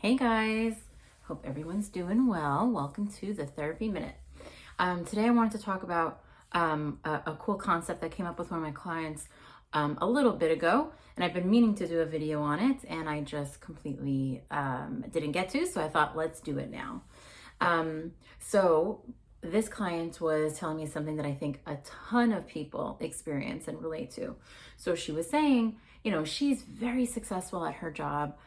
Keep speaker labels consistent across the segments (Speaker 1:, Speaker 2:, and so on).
Speaker 1: Hey guys, hope everyone's doing well. Welcome to the Therapy Minute. Today I wanted to talk about a cool concept that came up with one of my clients a little bit ago, and I've been meaning to do a video on it, and I just completely didn't get to, so I thought let's do it now. So this client was telling me something that I think a ton of people experience and relate to. So she was saying, she's very successful at her job.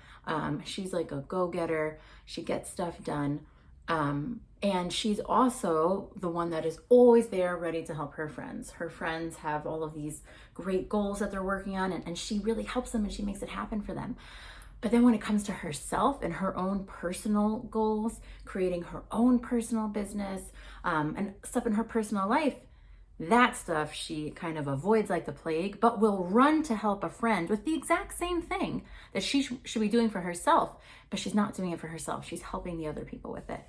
Speaker 1: She's like a go-getter. She gets stuff done. And she's also the one that is always there ready to help her friends. Her friends have all of these great goals that they're working on, and she really helps them and she makes it happen for them. But then when it comes to herself and her own personal goals, creating her own personal business, and stuff in her personal life, that stuff she kind of avoids like the plague, but will run to help a friend with the exact same thing that she should be doing for herself, but she's not doing it for herself. She's helping the other people with it.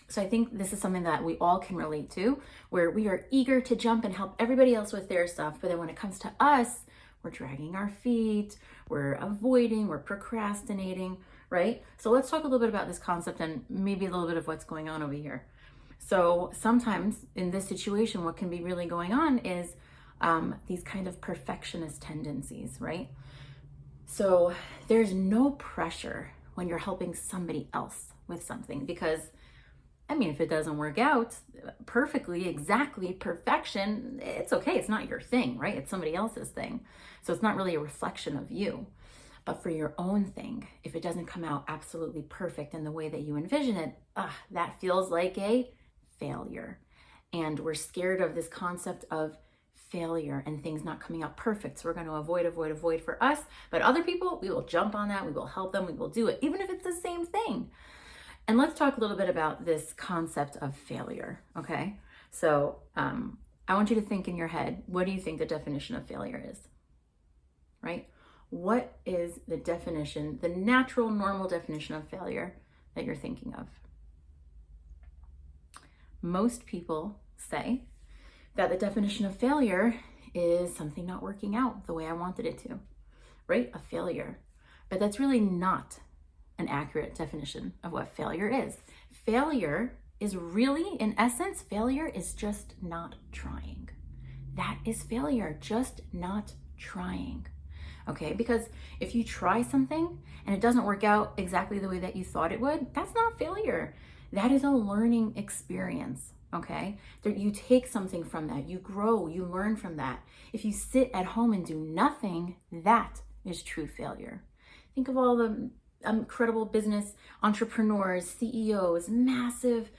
Speaker 1: So I think this is something that we all can relate to, where we are eager to jump and help everybody else with their stuff, but then when it comes to us, we're dragging our feet, we're avoiding, we're procrastinating, right? So let's talk a little bit about this concept and maybe a little bit of what's going on over here. So sometimes in this situation, what can be really going on is these kind of perfectionist tendencies, right? So there's no pressure when you're helping somebody else with something, because if it doesn't work out perfectly, exactly perfection, it's okay. It's not your thing, right? It's somebody else's thing. So it's not really a reflection of you. But for your own thing, if it doesn't come out absolutely perfect in the way that you envision it, that feels like a failure. And we're scared of this concept of failure and things not coming out perfect. So we're going to avoid for us. But other people, we will jump on that. We will help them. We will do it, even if it's the same thing. And let's talk a little bit about this concept of failure, okay? So I want you to think in your head, what do you think the definition of failure is, right? What is the definition, the natural, normal definition of failure that you're thinking of? Most people say that the definition of failure is something not working out the way I wanted it to, right? A failure. But that's really not an accurate definition of what failure is. Failure is really, in essence, failure is just not trying. That is failure, just not trying. Okay, because if you try something and it doesn't work out exactly the way that you thought it would, that's not failure. That is a learning experience, okay? You take something from that, you grow, you learn from that. If you sit at home and do nothing, that is true failure. Think of all the incredible business entrepreneurs, CEOs, massive,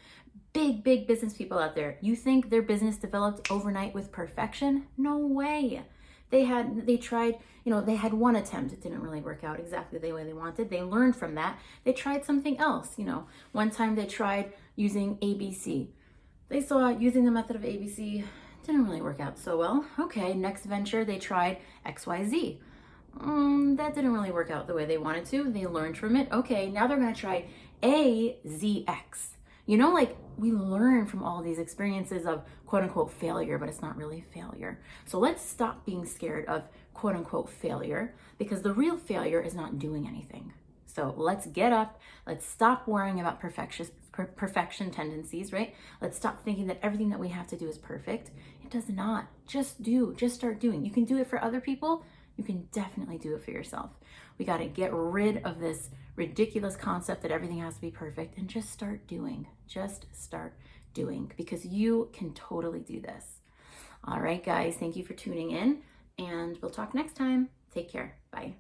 Speaker 1: big business people out there. You think their business developed overnight with perfection? No way. They tried, they had one attempt. It didn't really work out exactly the way they wanted. They learned from that. They tried something else. One time they tried using ABC. They saw using the method of ABC didn't really work out so well. Okay, next venture, they tried XYZ. That didn't really work out the way they wanted to. They learned from it. Okay, now they're going to try AZX. We learn from all these experiences of quote unquote failure, but it's not really failure. So let's stop being scared of quote unquote failure, because the real failure is not doing anything. So let's get up. Let's stop worrying about perfection tendencies, right? Let's stop thinking that everything that we have to do is perfect. It does not. Just start doing. You can do it for other people. You can definitely do it for yourself. We got to get rid of this ridiculous concept that everything has to be perfect and just start doing. Just start doing, because you can totally do this. All right, guys, thank you for tuning in, and we'll talk next time. Take care. Bye.